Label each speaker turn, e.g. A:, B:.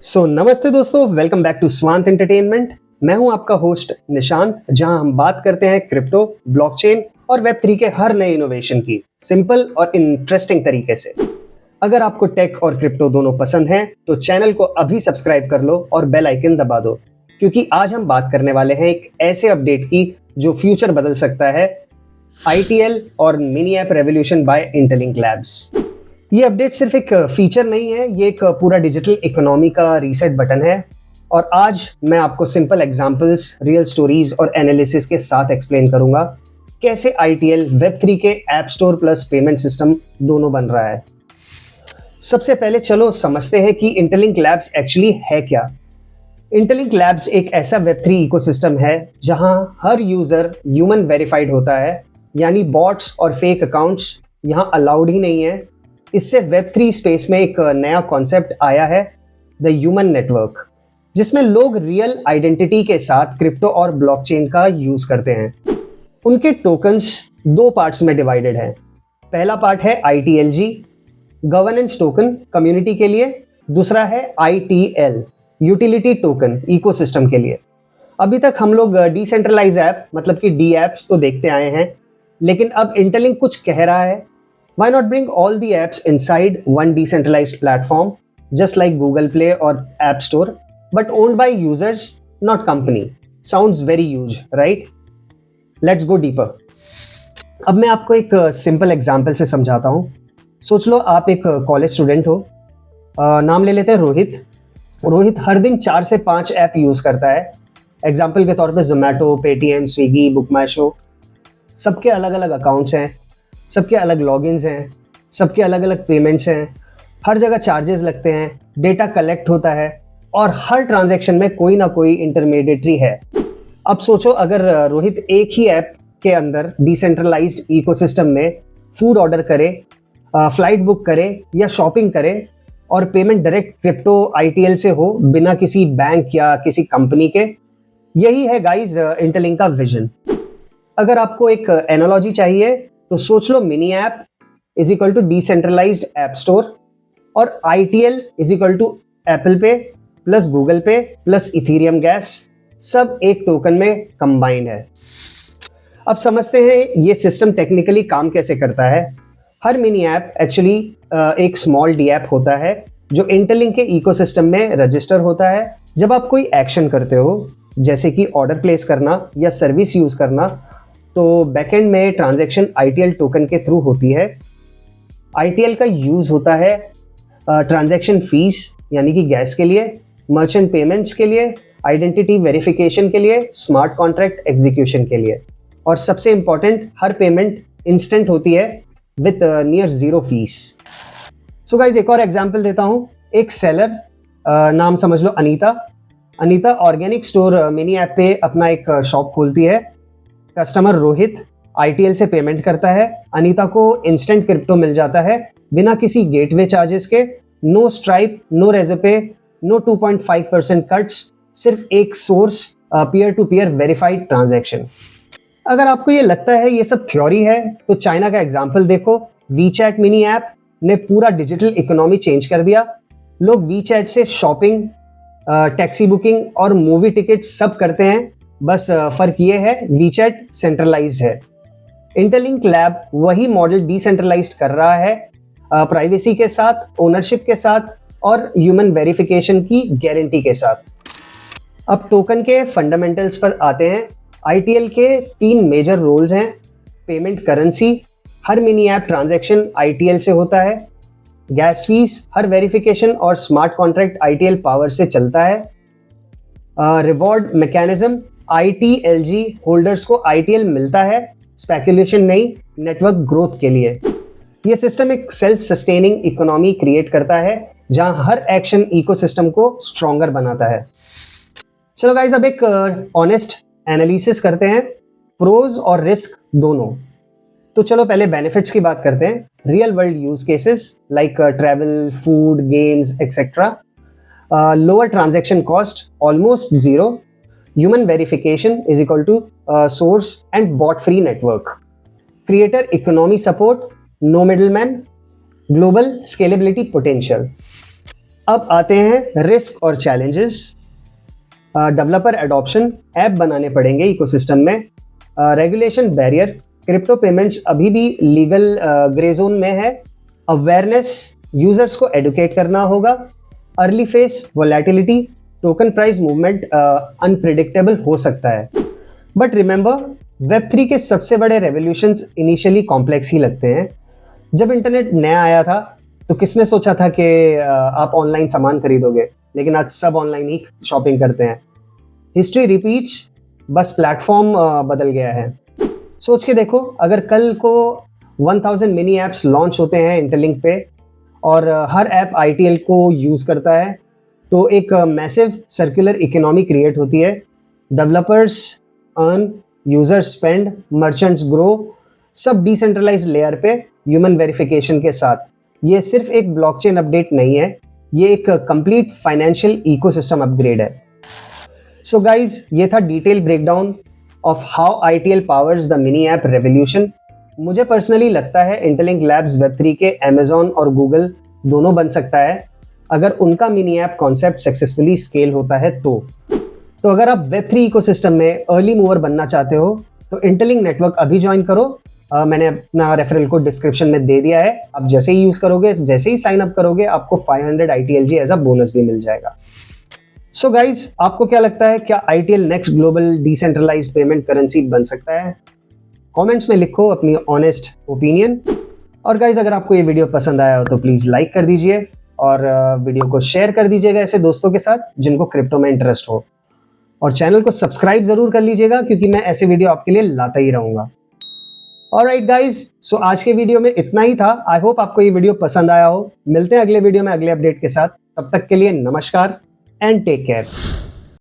A: नमस्ते दोस्तों, welcome back to स्वांत entertainment. मैं हूं आपका होस्ट निशांत, जहां हम बात करते हैं क्रिप्टो, ब्लॉकचेन और वेब 3 के हर नए इनोवेशन की सिंपल और इंटरेस्टिंग तरीके से। अगर आपको टेक और क्रिप्टो दोनों पसंद हैं तो चैनल को अभी सब्सक्राइब कर लो और बेल आइकन दबा दो, क्योंकि आज हम बात करने वाले हैं एक ऐसे अपडेट की जो फ्यूचर बदल सकता है, ITL और mini app revolution by interlink labs. ये अपडेट सिर्फ एक फीचर नहीं है, ये एक पूरा डिजिटल इकोनॉमी का रीसेट बटन है। और आज मैं आपको सिंपल एग्जांपल्स, रियल स्टोरीज और एनालिसिस के साथ एक्सप्लेन करूंगा कैसे ITL वेब 3 के app store plus payment system दोनों बन रहा है। सबसे पहले चलो समझते हैं कि इंटरलिंक लैब्स एक्चुअली है क्या। इंटरलिंक लैब्स एक ऐसा वेब 3 इकोसिस्टम है जहां हर यूजर ह्यूमन वेरीफाइड होता है, यानी बॉट्स और फेक अकाउंट्स यहां अलाउड ही नहीं है। इससे वेब 3 स्पेस में एक नया कॉन्सेप्ट आया है, द ह्यूमन नेटवर्क, जिसमें लोग रियल आइडेंटिटी के साथ क्रिप्टो और ब्लॉकचेन का यूज करते हैं। उनके टोकन्स दो पार्ट्स में डिवाइडेड हैं। पहला पार्ट है ITLG, गवर्नेंस टोकन कम्युनिटी के लिए। दूसरा है ITL, यूटिलिटी टोकन इकोसिस्टम के लिए। अभी तक हम लोग डिसेंट्रलाइज ऐप मतलब कि डी एप्स तो देखते आए हैं, लेकिन अब इंटरलिंक कुछ कह रहा है, why not bring all the apps inside one decentralized platform, just like Google Play or App Store, but owned by users, not company? Sounds very huge, right? Let's go deeper. अब मैं आपको एक simple example से समझाता हूँ। सोच लो आप एक कॉलेज स्टूडेंट हो, नाम ले लेते हैं रोहित। रोहित हर दिन 4 से 5 ऐप यूज़ करता है। एग्जाम्पल के तौर पे जोमेटो, पेटीएम, स्विगी, बुक माई शो। सबके अलग अलग अकाउंट्स हैं, सबके अलग लॉगिन्स हैं, सबके अलग अलग पेमेंट्स हैं, हर जगह चार्जेस लगते हैं, डेटा कलेक्ट होता है और हर ट्रांजैक्शन में कोई ना कोई इंटरमीडिएटरी है। अब सोचो अगर रोहित एक ही ऐप के अंदर डिसेंट्रलाइज्ड इकोसिस्टम में फूड ऑर्डर करे, फ्लाइट बुक करे या शॉपिंग करे और पेमेंट डायरेक्ट क्रिप्टो ITL से हो, बिना किसी बैंक या किसी कंपनी के। यही है गाइस इंटरलिंक का विजन। अगर आपको एक एनालॉजी चाहिए तो सोच लो mini app is equal to decentralised app store और ITL is equal to Apple pay plus Google pay plus Ethereum gas, सब एक टोकन में कंबाइंड है। अब समझते हैं ये सिस्टम टेक्निकली काम कैसे करता है। हर मिनी ऐप एक्चुअली एक स्मॉल डी ऐप होता है जो इंटरलिंक के इकोसिस्टम में रजिस्टर होता है। जब आप कोई एक्शन करते हो, जैसे कि ऑर्डर प्लेस करना या सर्विस यूज करना, तो बैकएंड में ट्रांजैक्शन ITL टोकन के थ्रू होती है। ITL का यूज होता है ट्रांजैक्शन फीस यानी कि गैस के लिए, मर्चेंट पेमेंट्स के लिए, आइडेंटिटी वेरिफिकेशन के लिए, स्मार्ट कॉन्ट्रैक्ट एग्जीक्यूशन के लिए, और सबसे इंपॉर्टेंट, हर पेमेंट इंस्टेंट होती है with near zero fees. So guys एक और एग्जांपल देता हूँ। एक सेलर, नाम समझ लो Anita. Anita organic store mini app पे अपना एक शॉप खोलती है। कस्टमर रोहित ITL से पेमेंट करता है, अनीता को इंस्टेंट क्रिप्टो मिल जाता है बिना किसी गेटवे चार्जेस के। No Stripe, no Razorpay, no 2.5% cuts, सिर्फ एक source peer to peer verified transaction. अगर आपको ये लगता है ये सब थ्योरी है तो चाइना का एग्जाम्पल देखो। वीचैट मिनी ऐप ने पूरा डिजिटल इकोनॉमी चेंज कर दिया। लोग वीचैट से शॉपिंग, टैक्सी बुकिंग और मूवी टिकट सब करते हैं। बस फर्क ये है वीचैट सेंट्रलाइज्ड है। इंटरलिंक लैब वही मॉडल डिसेंट्रलाइज्ड कर रहा है, प्राइवेसी के साथ, ओनरशिप के साथ और ह्यूमन वेरिफिकेशन की गारंटी के साथ। अब टोकन के फंडामेंटल्स पर आते हैं। ITL के 3 मेजर रोल्स हैं। पेमेंट करेंसी, हर मिनी ऐप ट्रांजैक्शन ITL से होता है। गैस फीस, हर वेरिफिकेशन और स्मार्ट कॉन्ट्रैक्ट ITL पावर से चलता है। रिवॉर्ड मैकेनिज्म, ITLG होल्डर्स को ITL मिलता है, स्पेकुलेशन नहीं, नेटवर्क ग्रोथ के लिए। यह सिस्टम एक सेल्फ सस्टेनिंग इकोनॉमी क्रिएट करता है जहां हर एक्शन इकोसिस्टम को स्ट्रॉन्गर बनाता है। चलो गाइस अब एक ऑनेस्ट एनालिसिस करते हैं, प्रोज और रिस्क दोनों। तो चलो पहले बेनिफिट्स की बात करते हैं। Real world use cases like travel, food, games etcetera. Lower transaction cost, almost zero. Human verification is equal to source and bot free network. Creator economy support, no middleman. Global scalability potential. अब आते हैं risk और challenges. Developer adoption, app बनाने पड़ेंगे ecosystem में। Regulation barrier, crypto payments अभी भी legal grey zone में है। अवेयरनेस, यूजर्स को एडुकेट करना होगा। Early face volatility, token price movement unpredictable हो सकता है। बट रिमेंबर, वेब3 के सबसे बड़े रेवोल्यूशंस इनिशियली कॉम्प्लेक्स ही लगते हैं। जब इंटरनेट नया आया था तो किसने सोचा था कि आप ऑनलाइन सामान खरीदोगे, लेकिन आज सब ऑनलाइन ही शॉपिंग करते हैं। हिस्ट्री रिपीट्स, बस प्लेटफॉर्म बदल गया है। सोच के देखो, अगर कल को 1000 मिनी ऐप्स लॉन्च होते हैं इंटरलिंक पे और हर ऐप ITL को यूज़ करता है, तो एक मैसिव सर्कुलर इकोनॉमी क्रिएट होती है। Developers earn, users spend, merchants grow, सब डिसेंट्रलाइज्ड लेयर पे ह्यूमन वेरिफिकेशन के साथ। ये सिर्फ एक ब्लॉकचेन अपडेट नहीं है, ये एक कंप्लीट फाइनेंशियल इकोसिस्टम अपग्रेड है। सो गाइज, ये था detail breakdown of how ITL powers the mini app revolution. मुझे पर्सनली लगता है इंटरलिंक लैब्स वेब3 के Amazon और गूगल दोनों बन सकता है, अगर उनका mini app concept successfully scale होता है तो अगर आप वेब3 इकोसिस्टम में अर्ली मूवर बनना चाहते हो तो इंटरलिंक नेटवर्क अभी ज्वाइन करो। मैंने अपना रेफरल कोड डिस्क्रिप्शन में दे दिया है। आप जैसे ही यूज करोगे, जैसे ही साइन अप करोगे, आपको 500 ITLG एज अ बोनस भी मिल जाएगा। सो गाइज, आपको क्या लगता है, क्या ITL next global decentralized payment currency बन सकता है? कमेंट्स में लिखो अपनी ऑनेस्ट ओपिनियन। और गाइज, अगर आपको ये वीडियो पसंद आया हो तो प्लीज लाइक कर दीजिए और वीडियो को शेयर कर दीजिएगा ऐसे दोस्तों के साथ जिनको क्रिप्टो में इंटरेस्ट हो। और चैनल को सब्सक्राइब जरूर कर लीजिएगा क्योंकि मैं ऐसे वीडियो आपके लिए लाता ही रहूंगा। ऑलराइट गाइज, सो आज के वीडियो में इतना ही था। आई होप आपको ये वीडियो पसंद आया हो। मिलते हैं अगले वीडियो में अगले अपडेट के साथ। तब तक के लिए नमस्कार एंड टेक केयर।